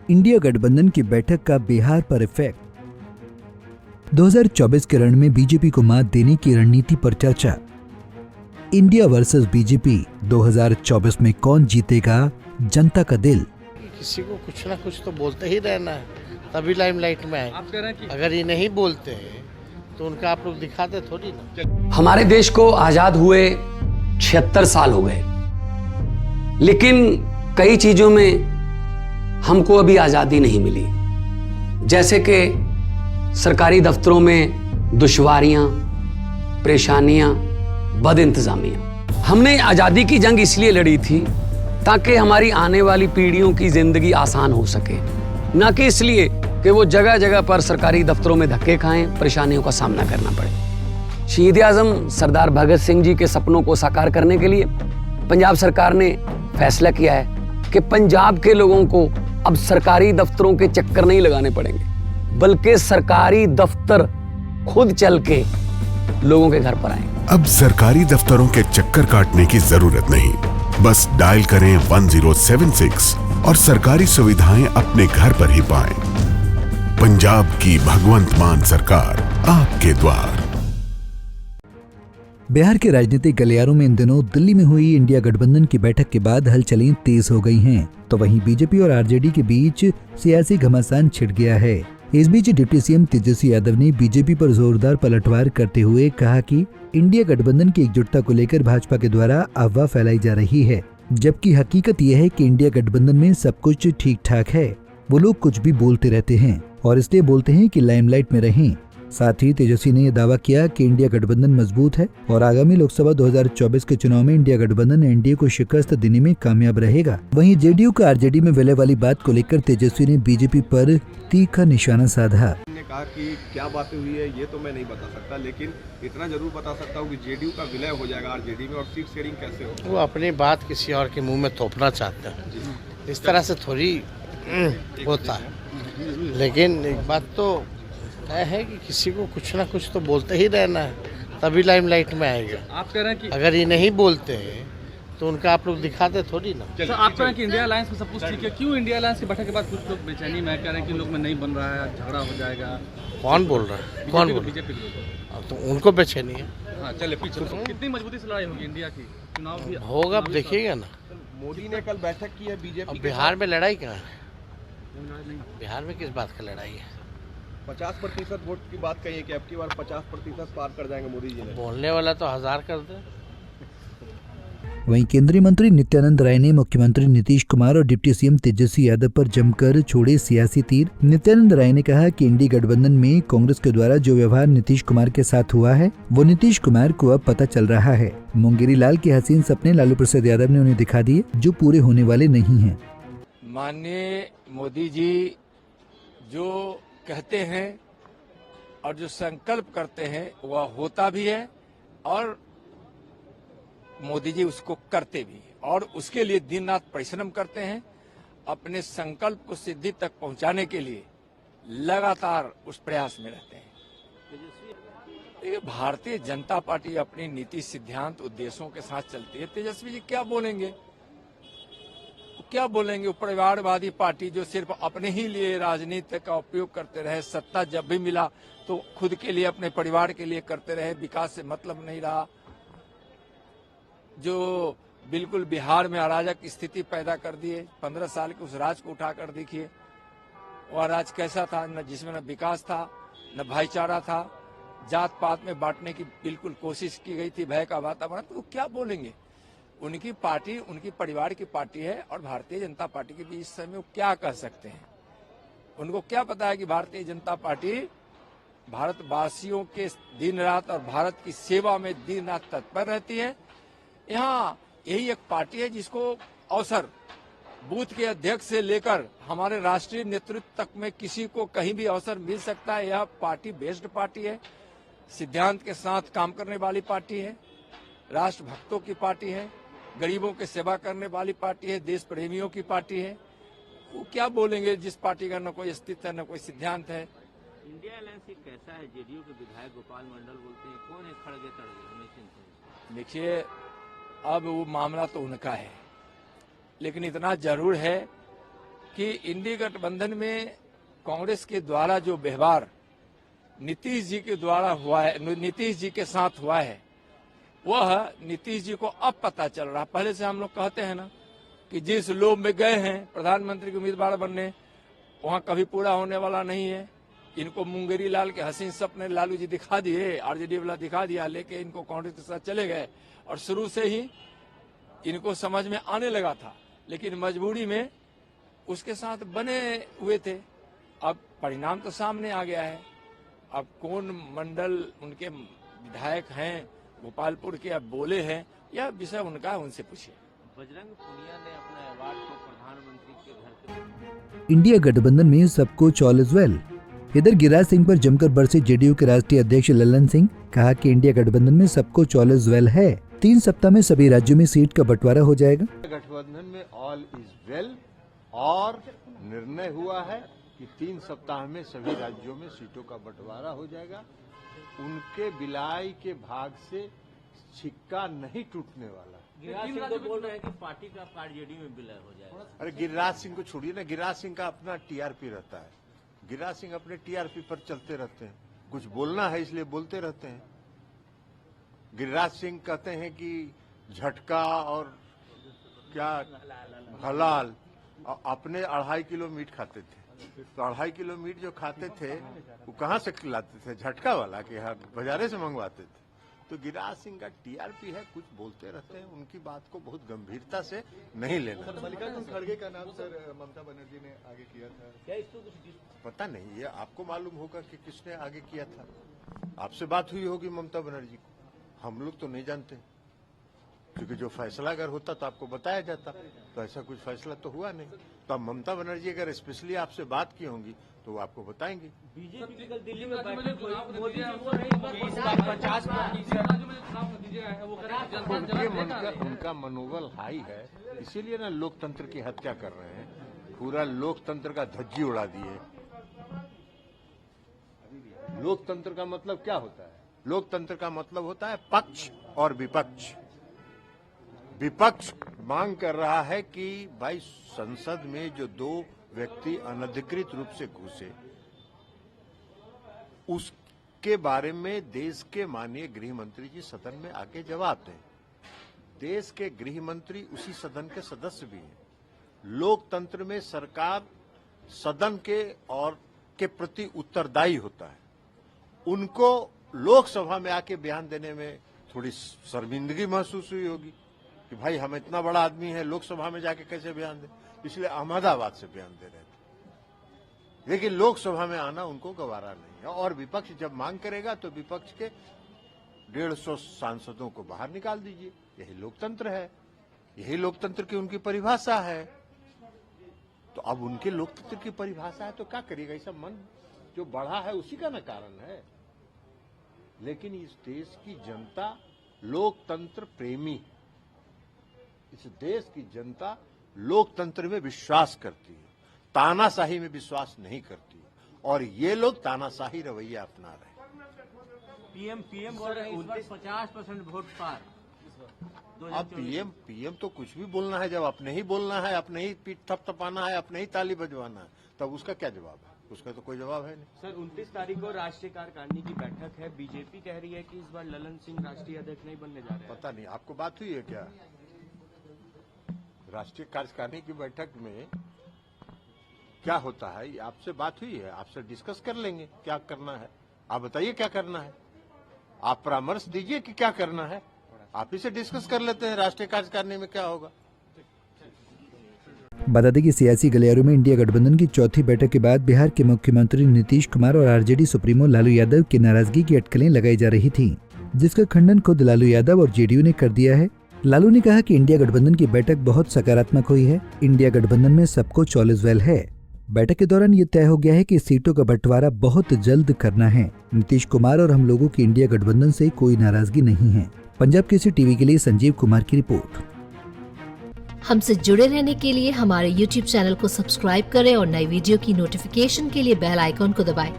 India गठबंधन की बैठक का बिहार पर इफेक्ट। 2024 के रण में बीजेपी को मात देने की रणनीति पर चर्चा। इंडिया वर्सेस बीजेपी 2024 में कौन जीतेगा जनता का दिल। किसी को कुछ ना कुछ तो बोलते ही रहना है, तभी लाइमलाइट में आए। अगर ये नहीं बोलते हैं तो उनका आप लोग दिखाते थोड़ी ना। हमारे देश को आजाद हुए 76 साल हो गए, लेकिन कई चीजों में हमको अभी आजादी नहीं मिली। जैसे कि सरकारी दफ्तरों में दुश्वारियां, परेशानियां, बदइंतजामियां। हमने आजादी की जंग इसलिए लड़ी थी ताकि हमारी आने वाली पीढ़ियों की जिंदगी आसान हो सके, ना कि इसलिए कि वो जगह जगह पर सरकारी दफ्तरों में धक्के खाएं, परेशानियों का सामना करना पड़े। शहीद आजम सरदार भगत सिंह जी के सपनों को साकार करने के लिए पंजाब सरकार ने फैसला किया है कि पंजाब के लोगों को अब सरकारी दफ्तरों के चक्कर नहीं लगाने पड़ेंगे, बल्कि सरकारी दफ्तर खुद चल के लोगों के घर पर आएंगे। अब सरकारी दफ्तरों के चक्कर काटने की जरूरत नहीं, बस डायल करें 1076 और सरकारी सुविधाएं अपने घर पर ही पाएं। पंजाब की भगवंत मान सरकार आपके द्वार। बिहार के राजनीतिक गलियारों में इन दिनों दिल्ली में हुई इंडिया गठबंधन की बैठक के बाद हलचलें तेज हो गई हैं, तो वहीं बीजेपी और आरजेडी के बीच सियासी घमासान छिड़ गया है। इस बीच डिप्टी सीएम तेजस्वी यादव ने बीजेपी पर जोरदार पलटवार करते हुए कहा कि इंडिया गठबंधन की एकजुटता को लेकर भाजपा के द्वारा अफवाह फैलाई जा रही है, जबकि हकीकत यह है कि इंडिया गठबंधन में सब कुछ ठीक ठाक है। वो लोग कुछ भी बोलते रहते हैं और इसलिए बोलते हैं कि लाइमलाइट में रहें। साथ ही तेजस्वी ने यह दावा किया कि इंडिया गठबंधन मजबूत है और आगामी लोकसभा 2024 के चुनाव में इंडिया गठबंधन एनडीए को शिकस्त देने में कामयाब रहेगा। वहीं जेडीयू का आरजेडी में विलय वाली बात को लेकर तेजस्वी ने बीजेपी पर तीखा निशाना साधा। ने कहा कि क्या बातें हुई है ये तो मैं नहीं बता सकता, लेकिन इतना जरूर बता सकता हूँ कि जेडीयू का विलय हो जाएगा आरजेडी में, और सीट शेयरिंग कैसे हो। वो अपनी बात किसी और के मुंह में थोपना चाहते हैं, इस तरह से थोड़ी होता है। लेकिन एक बात तो तय है कि किसी को कुछ ना कुछ तो बोलते ही रहना है, तभी लाइमलाइट में आएगा। आप कह रहे हैं कि अगर ये नहीं बोलते हैं तो उनका आप लोग दिखाते थोड़ी ना। तो आप कह रहे हैं कि इंडिया अलायंस में सब कुछ ठीक है, क्यों इंडिया अलायंस की बैठक के बाद कुछ लोग बेचैनी में कह रहे हैं कि लोग में नहीं बन रहा है, झगड़ा हो जाएगा। कौन बोल रहा है? कौन बोल? बीजेपी तो उनको बेचैनी है। हाँ, चले पीछे। कितनी मजबूती से लड़ाई होगी इंडिया की? चुनाव भी होगा, अब देखिएगा ना। मोदी ने कल बैठक की है बीजेपी। बिहार में लड़ाई कहाँ है? बिहार में किस बात का लड़ाई है? 50% वोट की बात कही है कि अब की बार 50% पार कर जाएंगे मोदी जी ने। बोलने वाला तो 1000 कर दे। वहीं केंद्रीय मंत्री नित्यानंद राय ने मुख्यमंत्री नीतीश कुमार और डिप्टी सीएम तेजस्वी यादव पर जमकर छोड़े सियासी तीर। नित्यानंद राय ने कहा कि इंडी गठबंधन में कांग्रेस के द्वारा जो व्यवहार नीतीश कुमार के साथ हुआ है वो नीतीश कुमार को अब पता चल रहा है। मुंगेरी लाल के हसीन सपने लालू प्रसाद यादव ने उन्हें दिखा दिए, जो पूरे होने वाले नहीं है। माननीय मोदी जी जो कहते हैं और जो संकल्प करते हैं वह होता भी है, और मोदी जी उसको करते भी हैं, और उसके लिए दिन रात परिश्रम करते हैं। अपने संकल्प को सिद्धि तक पहुंचाने के लिए लगातार उस प्रयास में रहते हैं। देखिए, भारतीय जनता पार्टी अपनी नीति, सिद्धांत, उद्देश्यों के साथ चलती है। तेजस्वी जी क्या बोलेंगे? क्या बोलेंगे? परिवारवादी पार्टी जो सिर्फ अपने ही लिए राजनीति का उपयोग करते रहे, सत्ता जब भी मिला तो खुद के लिए, अपने परिवार के लिए करते रहे, विकास से मतलब नहीं रहा, जो बिल्कुल बिहार में अराजक स्थिति पैदा कर दिए। 15 साल के उस राज को उठाकर देखिए, वह राज कैसा था, न जिसमें न विकास था, न भाईचारा था, जात पात में बांटने की बिल्कुल कोशिश की गई थी, भय का वातावरण। तो वो क्या बोलेंगे? उनकी पार्टी उनकी परिवार की पार्टी है, और भारतीय जनता पार्टी के बीच इस समय वो क्या कह सकते हैं? उनको क्या पता है कि भारतीय जनता पार्टी भारतवासियों के दिन रात और भारत की सेवा में दिन रात तत्पर रहती है। यहाँ यही एक पार्टी है जिसको अवसर बूथ के अध्यक्ष से लेकर हमारे राष्ट्रीय नेतृत्व तक में किसी को कहीं भी अवसर मिल सकता है। यह पार्टी बेस्ड पार्टी है, सिद्धांत के साथ काम करने वाली पार्टी है, राष्ट्र भक्तों की पार्टी है, गरीबों की सेवा करने वाली पार्टी है, देश प्रेमियों की पार्टी है। वो क्या बोलेंगे जिस पार्टी का न कोई अस्तित्व है, न कोई सिद्धांत है? इंडिया अलायंस कैसा है? जेडीयू के विधायक गोपाल मंडल बोलते हैं कौन है खड़गे तड़गे। देखिए, अब वो मामला तो उनका है, लेकिन इतना जरूर है कि इंडी गठबंधन में कांग्रेस के द्वारा जो व्यवहार नीतीश जी के द्वारा हुआ है, नीतीश जी के साथ हुआ है, वह नीतीश जी को अब पता चल रहा। पहले से हम लोग कहते हैं ना कि जिस लोभ में गए हैं प्रधानमंत्री के उम्मीदवार बनने, वहां कभी पूरा होने वाला नहीं है। इनको मुंगेरी लाल के हसीन सपने लालू जी दिखा दिए, आरजेडी वाला दिखा दिया, लेके इनको कांग्रेस के साथ चले गए और शुरू से ही इनको समझ में आने लगा था, लेकिन मजबूरी में उसके साथ बने हुए थे। अब परिणाम तो सामने आ गया है। अब कौन मंडल उनके विधायक हैं गोपालपुर के, अब बोले हैं, यह विषय उनका है, उनसे पूछिए। बजरंग पुनिया ने अपने अवार्ड को प्रधानमंत्री के घर से इंडिया गठबंधन में सबको ऑल इज वेल। इधर गिरिराज सिंह पर जमकर बरसे जेडीयू के राष्ट्रीय अध्यक्ष ललन सिंह, कहा कि इंडिया गठबंधन में सबको ऑल इज वेल है। 3 सप्ताह में सभी राज्यों में सीट का बंटवारा हो जाएगा। गठबंधन में ऑल इज वेल और निर्णय हुआ है कि 3 सप्ताह में सभी राज्यों में सीटों का बंटवारा हो जाएगा। उनके बिलाई के भाग से सिक्का नहीं टूटने वाला। गिरिराज सिंह तो बोल रहे हैं कि पार्टी का आरजेडी में विलय हो जाएगा। अरे गिरिराज सिंह को छोड़िए ना, गिरिराज सिंह का अपना टीआरपी रहता है। गिरिराज सिंह अपने टीआरपी पर चलते रहते हैं, कुछ बोलना है इसलिए बोलते रहते हैं। गिरिराज सिंह कहते हैं कि झटका और क्या हलाल, अपने 2.5 किलो मीट खाते थे, तो 2.5 किलो मीट जो खाते थे वो कहाँ से खिलाते थे? झटका वाला के बाजारे से मंगवाते थे। तो गिरिराज सिंह का टीआरपी है, कुछ बोलते रहते हैं, उनकी बात को बहुत गंभीरता से नहीं लेना। मल्लिकार्जुन खड़गे का नाम सर ममता बनर्जी ने आगे किया था, क्या इसको कुछ पता नहीं, ये आपको मालूम होगा कि किसने आगे किया था। आपसे बात हुई होगी ममता बनर्जी को, हम लोग तो नहीं जानते, क्योंकि जो फैसला अगर होता तो आपको बताया जाता, तो ऐसा कुछ फैसला तो हुआ नहीं। तो अब ममता बनर्जी अगर स्पेशली आपसे बात की होंगी तो वो आपको बताएंगे। बीजेपी की कल दिल्ली में बैठक हुई, मोदी जी चुनाव बोल रहे हैं इस बार 50 उनका मनोबल हाई है, इसीलिए ना लोकतंत्र की हत्या कर रहे हैं, पूरा लोकतंत्र का धज्जी उड़ा दिए। लोकतंत्र का मतलब क्या होता है? लोकतंत्र का मतलब होता है पक्ष और विपक्ष। विपक्ष मांग कर रहा है कि भाई संसद में जो 2 व्यक्ति अनधिकृत रूप से घुसे, उसके बारे में देश के माननीय गृह मंत्री जी सदन में आके जवाब दें। देश के गृह मंत्री उसी सदन के सदस्य भी हैं। लोकतंत्र में सरकार सदन के और के प्रति उत्तरदायी होता है। उनको लोकसभा में आके बयान देने में थोड़ी शर्मिंदगी महसूस हुई होगी कि भाई हम इतना बड़ा आदमी है, लोकसभा में जाके कैसे बयान दें, इसलिए अहमदाबाद से बयान दे रहे थे। लेकिन लोकसभा में आना उनको गवारा नहीं है, और विपक्ष जब मांग करेगा तो विपक्ष के 150 सांसदों को बाहर निकाल दीजिए। यही लोकतंत्र है, यही लोकतंत्र की उनकी परिभाषा है। तो अब उनके लोकतंत्र की परिभाषा है तो क्या करिएगा? ऐसा मन जो बढ़ा है उसी का न कारण है। लेकिन इस देश की जनता लोकतंत्र प्रेमी, इस देश की जनता लोकतंत्र में विश्वास करती है, तानाशाही में विश्वास नहीं करती है, और ये लोग तानाशाही रवैया अपना रहे हैं। पीएम बोल रहे हैं इस बार 50% वोट पार। अब पीएम तो कुछ भी बोलना है, जब अपने ही बोलना है, अपने ही पीठ थपथपाना है, अपने ही ताली बजवाना है, तब उसका क्या जवाब है? उसका तो कोई जवाब है नहीं। सर 29 तारीख को राष्ट्रीय कार्यकारिणी की बैठक है, बीजेपी कह रही है कि इस बार ललन सिंह राष्ट्रीय अध्यक्ष नहीं बनने जा रहे हैं। पता नहीं, आपको बात हुई है क्या? राष्ट्रीय कार्यकारिणी की बैठक में क्या होता है, आपसे बात हुई है, आपसे डिस्कस कर लेंगे क्या करना है। आप बताइए क्या करना है, आप परामर्श दीजिए कि क्या करना है, आप ही से डिस्कस कर लेते हैं राष्ट्रीय कार्यकारिणी में क्या होगा। बता दें कि सियासी गलियारों में इंडिया गठबंधन की चौथी बैठक के बाद बिहार के मुख्यमंत्री नीतीश कुमार और आरजेडी सुप्रीमो लालू यादव की नाराजगी की अटकलें लगाई जा रही थी, जिसका खंडन खुद लालू यादव और जेडीयू ने कर दिया है। लालू ने कहा कि इंडिया गठबंधन की बैठक बहुत सकारात्मक हुई है, इंडिया गठबंधन में सबको ऑल इज वेल है। बैठक के दौरान ये तय हो गया है कि सीटों का बंटवारा बहुत जल्द करना है। नीतीश कुमार और हम लोगों की इंडिया गठबंधन से कोई नाराजगी नहीं है। पंजाब केसरी टीवी के लिए संजीव कुमार की रिपोर्ट। हमसे जुड़े रहने के लिए हमारे YouTube चैनल को सब्सक्राइब करें और नई वीडियो की नोटिफिकेशन के लिए बेल आइकॉन को दबाएं।